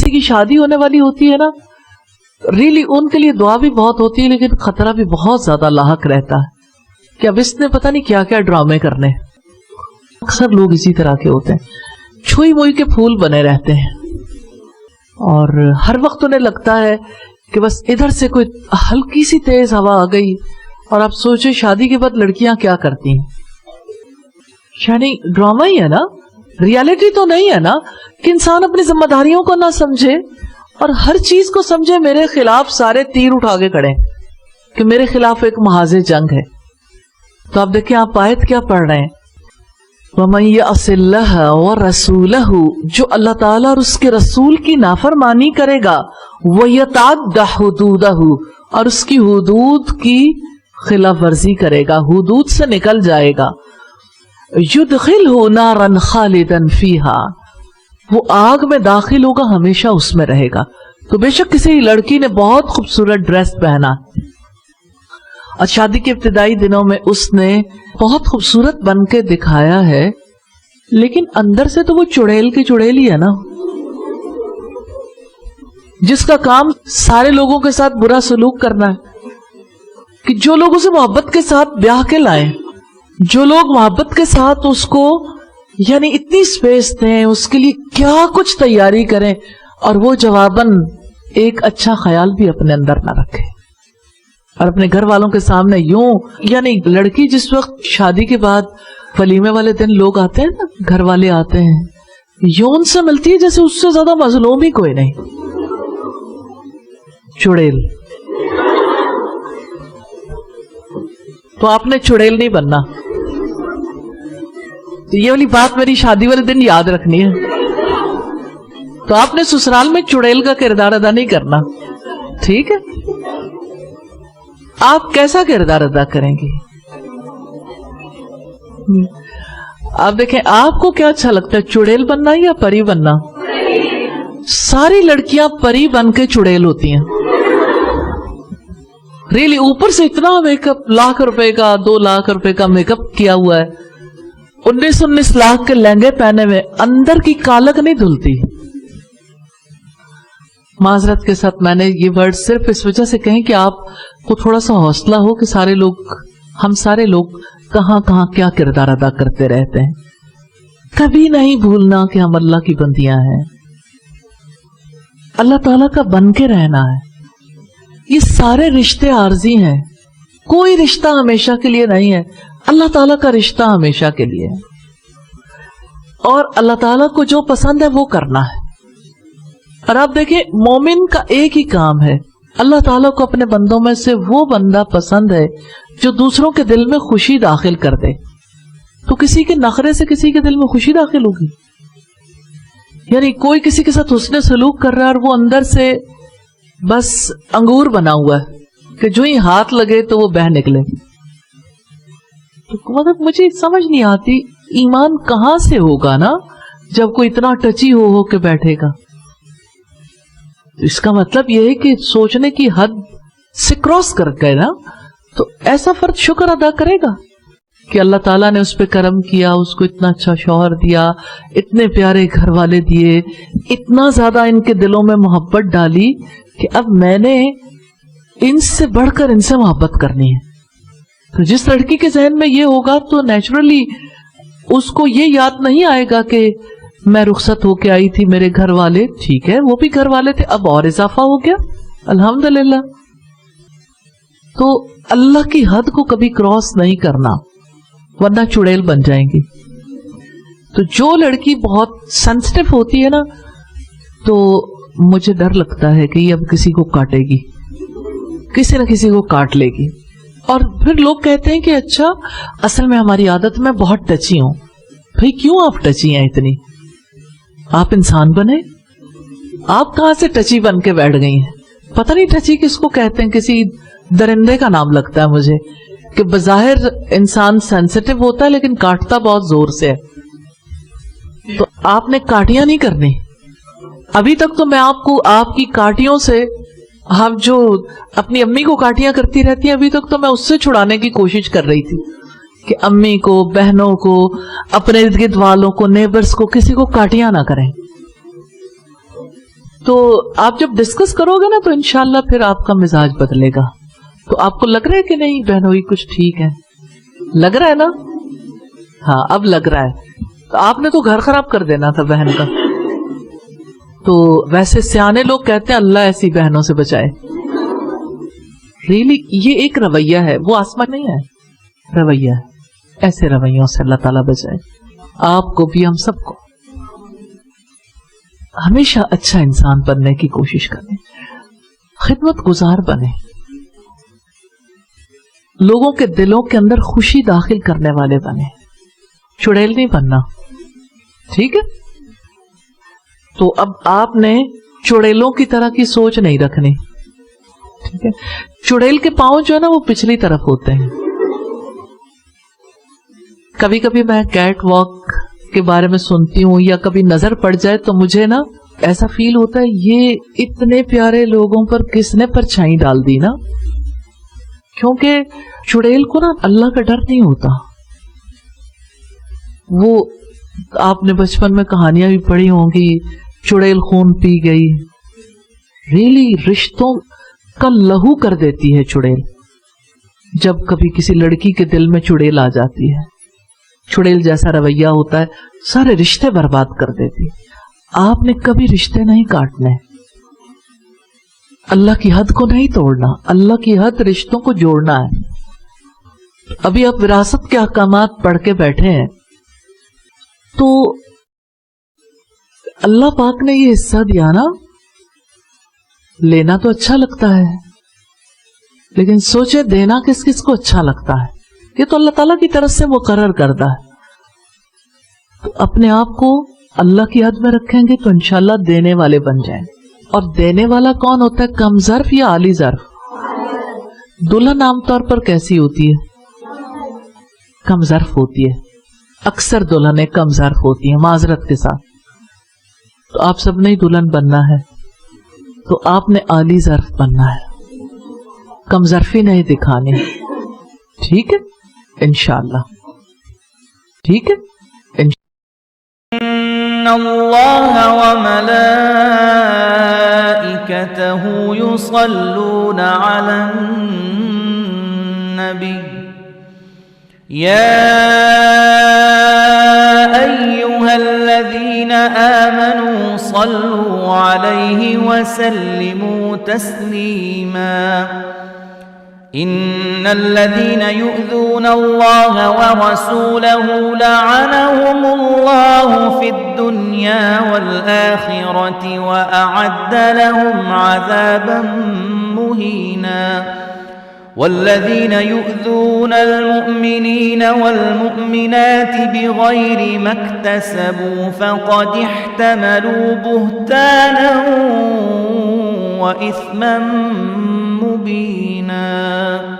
کسی کی شادی ہونے والی ہوتی ہے نا، ریلی ان کے لیے دعا بھی بہت ہوتی ہے لیکن خطرہ بھی بہت زیادہ لاحق رہتا ہے کہ اب اس نے پتہ نہیں کیا کیا ڈرامے کرنے. اکثر لوگ اسی طرح کے ہوتے ہیں، چھوئی موئی کے پھول بنے رہتے ہیں اور ہر وقت انہیں لگتا ہے کہ بس ادھر سے کوئی ہلکی سی تیز ہوا آ گئی. اور آپ سوچیں شادی کے بعد لڑکیاں کیا کرتی ہیں، یعنی ڈرامہ ہی ہے نا، ریالٹی تو نہیں ہے نا کہ انسان اپنی ذمہ داریوں کو نہ سمجھے اور ہر چیز کو سمجھے میرے خلاف سارے تیر اٹھا کے کھڑے کہ میرے خلاف ایک محاذ جنگ ہے. تو آپ دیکھیں آپ آیت کیا پڑھ رہے ہیں، وَمَن يَعْصِ اللَّهَ وَرَسُولَهُ، جو اللہ تعالیٰ اور اس کے رسول کی نافرمانی کرے گا، وَيَتَعَدَّ حُدُودَهُ، اور اس کی حدود کی خلاف ورزی کرے گا، حدود سے نکل جائے گا، يُدْخِلْهُ نَارًا خَالِدًا فِيهَا، وہ آگ میں داخل ہوگا، ہمیشہ اس میں رہے گا. تو بے شک کسی لڑکی نے بہت خوبصورت ڈریس پہنا اور شادی کے ابتدائی دنوں میں اس نے بہت خوبصورت بن کے دکھایا ہے، لیکن اندر سے تو وہ چڑیل کی چڑیل ہی ہے نا، جس کا کام سارے لوگوں کے ساتھ برا سلوک کرنا ہے، کہ جو لوگ اسے محبت کے ساتھ بیاہ کے لائیں، جو لوگ محبت کے ساتھ اس کو یعنی اتنی سپیس دیں، اس کے لیے کیا کچھ تیاری کریں، اور وہ جواباً ایک اچھا خیال بھی اپنے اندر نہ رکھے اور اپنے گھر والوں کے سامنے یوں، یعنی لڑکی جس وقت شادی کے بعد ولیمے والے دن لوگ آتے ہیں نا، گھر والے آتے ہیں، یوں ان سے ملتی ہے جیسے اس سے زیادہ مظلوم ہی کوئی نہیں، چڑیل. تو آپ نے چڑیل نہیں بننا، یہ والی بات میری شادی والے دن یاد رکھنی ہے. تو آپ نے سسرال میں چڑیل کا کردار ادا نہیں کرنا، ٹھیک ہے؟ آپ کیسا کردار ادا کریں گی؟ آپ دیکھیں آپ کو کیا اچھا لگتا ہے، چڑیل بننا یا پری بننا؟ ساری لڑکیاں پری بن کے چڑیل ہوتی ہیں، ریلی اوپر سے اتنا میک اپ، لاکھ روپے کا 2 لاکھ روپے کا میک اپ کیا ہوا ہے، 19 لاکھ کے لہنگے پہنے ہوئے، اندر کی کالک نہیں دھلتی. معذرت کے ساتھ میں نے یہ ورڈ صرف اس وجہ سے کہیں کہ آپ کو تھوڑا سا حوصلہ ہو کہ سارے لوگ، ہم سارے لوگ کہاں کہاں کیا کردار ادا کرتے رہتے ہیں. کبھی نہیں بھولنا کہ ہم اللہ کی بندیاں ہیں، اللہ تعالیٰ کا بن کے رہنا ہے. یہ سارے رشتے عارضی ہیں، کوئی رشتہ ہمیشہ کے لیے نہیں ہے، اللہ تعالیٰ کا رشتہ ہمیشہ کے لیے ہے، اور اللہ تعالیٰ کو جو پسند ہے وہ کرنا ہے. اور آپ دیکھیں مومن کا ایک ہی کام ہے، اللہ تعالیٰ کو اپنے بندوں میں سے وہ بندہ پسند ہے جو دوسروں کے دل میں خوشی داخل کر دے. تو کسی کے نخرے سے کسی کے دل میں خوشی داخل ہوگی؟ یعنی کوئی کسی کے ساتھ حسن سلوک کر رہا ہے اور وہ اندر سے بس انگور بنا ہوا ہے کہ جو ہی ہاتھ لگے تو وہ بہہ نکلے. تو مطلب مجھے سمجھ نہیں آتی ایمان کہاں سے ہوگا نا جب کوئی اتنا ٹچی ہو کے بیٹھے گا. اس کا مطلب یہ ہے کہ سوچنے کی حد سے کراس کر گئے نا. تو ایسا فرد شکر ادا کرے گا کہ اللہ تعالیٰ نے اس پہ کرم کیا، اس کو اتنا اچھا شوہر دیا، اتنے پیارے گھر والے دیے، اتنا زیادہ ان کے دلوں میں محبت ڈالی کہ اب میں نے ان سے بڑھ کر ان سے محبت کرنی ہے. تو جس لڑکی کے ذہن میں یہ ہوگا تو نیچرلی اس کو یہ یاد نہیں آئے گا کہ میں رخصت ہو کے آئی تھی، میرے گھر والے ٹھیک ہے، وہ بھی گھر والے تھے، اب اور اضافہ ہو گیا الحمدللہ. تو اللہ کی حد کو کبھی کراس نہیں کرنا ورنہ چڑیل بن جائیں گی. تو جو لڑکی بہت سینسٹیو ہوتی ہے نا تو مجھے ڈر لگتا ہے کہ یہ اب کسی کو کاٹے گی، کسی نہ کسی کو کاٹ لے گی. اور پھر لوگ کہتے ہیں کہ اچھا اصل میں ہماری عادت میں بہت ٹچی ہوں. بھئی کیوں آپ ٹچی ہیں اتنی؟ آپ انسان بنے، آپ کہاں سے ٹچی بن کے بیٹھ گئی ہیں؟ پتہ نہیں ٹچی کس کو کہتے ہیں، کسی درندے کا نام لگتا ہے مجھے کہ بظاہر انسان سینسٹیو ہوتا ہے لیکن کاٹتا بہت زور سے ہے. تو آپ نے کاٹیاں نہیں کرنی. ابھی تک تو میں آپ کو آپ کی کاٹیوں سے، آپ جو اپنی امی کو کاٹیاں کرتی رہتی ہیں، ابھی تک تو میں اس سے چھڑانے کی کوشش کر رہی تھی کہ امی کو، بہنوں کو، اپنے ارد گرد والوں کو، نیبرز کو، کسی کو کاٹیاں نہ کریں. تو آپ جب ڈسکس کرو گے نا تو انشاءاللہ پھر آپ کا مزاج بدلے گا. تو آپ کو لگ رہا ہے کہ نہیں بہنوئی کچھ ٹھیک ہے؟ لگ رہا ہے نا؟ ہاں اب لگ رہا ہے. تو آپ نے تو گھر خراب کر دینا تھا بہن کا. تو ویسے سیانے لوگ کہتے ہیں اللہ ایسی بہنوں سے بچائے. ریلی یہ ایک رویہ ہے، وہ آسمان نہیں ہے، رویہ ہے. ایسے رویوں سے اللہ تعالیٰ بچائے آپ کو بھی، ہم سب کو. ہمیشہ اچھا انسان بننے کی کوشش کریں، خدمت گزار بنے، لوگوں کے دلوں کے اندر خوشی داخل کرنے والے بنے، چڑیل نہیں بننا. ٹھیک ہے؟ تو اب آپ نے چڑیلوں کی طرح کی سوچ نہیں رکھنی. ٹھیک ہے؟ چڑیل کے پاؤں جو ہے نا وہ پچھلی طرف ہوتے ہیں. کبھی کبھی میں کیٹ واک کے بارے میں سنتی ہوں یا کبھی نظر پڑ جائے تو مجھے نا ایسا فیل ہوتا ہے یہ اتنے پیارے لوگوں پر کس نے پرچھائی ڈال دی نا. کیونکہ چڑیل کو نا اللہ کا ڈر نہیں ہوتا. وہ آپ نے بچپن میں کہانیاں بھی پڑھی ہوں گی، چڑیل خون پی گئی. ریلی رشتوں کا لہو کر دیتی ہے چڑیل. جب کبھی کسی لڑکی کے دل میں چڑیل آ جاتی ہے، چڑیل جیسا رویہ ہوتا ہے، سارے رشتے برباد کر دیتی. آپ نے کبھی رشتے نہیں کاٹنے، اللہ کی حد کو نہیں توڑنا، اللہ کی حد رشتوں کو جوڑنا ہے. ابھی آپ وراثت کے احکامات پڑھ کے بیٹھے ہیں تو اللہ پاک نے یہ حصہ دیا نا، لینا تو اچھا لگتا ہے لیکن سوچے دینا کس کس کو اچھا لگتا ہے. یہ تو اللہ تعالیٰ کی طرف سے مقرر کردہ ہے. تو اپنے آپ کو اللہ کی حد میں رکھیں گے تو انشاءاللہ دینے والے بن جائیں. اور دینے والا کون ہوتا ہے؟ کم ظرف یا عالی ظرف؟ دلہن عام طور پر کیسی ہوتی ہے؟ کم ظرف ہوتی ہے. اکثر دلہنیں کم ظرف ہوتی ہیں معذرت کے ساتھ. تو آپ سب نے دلہن بننا ہے تو آپ نے عالی ظرف بننا ہے، کم ظرفی نہیں دکھانی. ٹھیک ہے انشاءاللہ؟ ٹھیک ہے ان اللہ وملائکتہ یصلون علی النبی یا ایہا الذین آمنوا صلوا علیہ وسلموا تسلیما. ان الذين يؤذون الله ورسوله لعنهم الله في الدنيا والآخرة وأعد لهم عذابا مهينا. والذين يؤذون المؤمنين والمؤمنات بغير ما اكتسبوا فقد احتملوا بهتانا وإثما مبينا.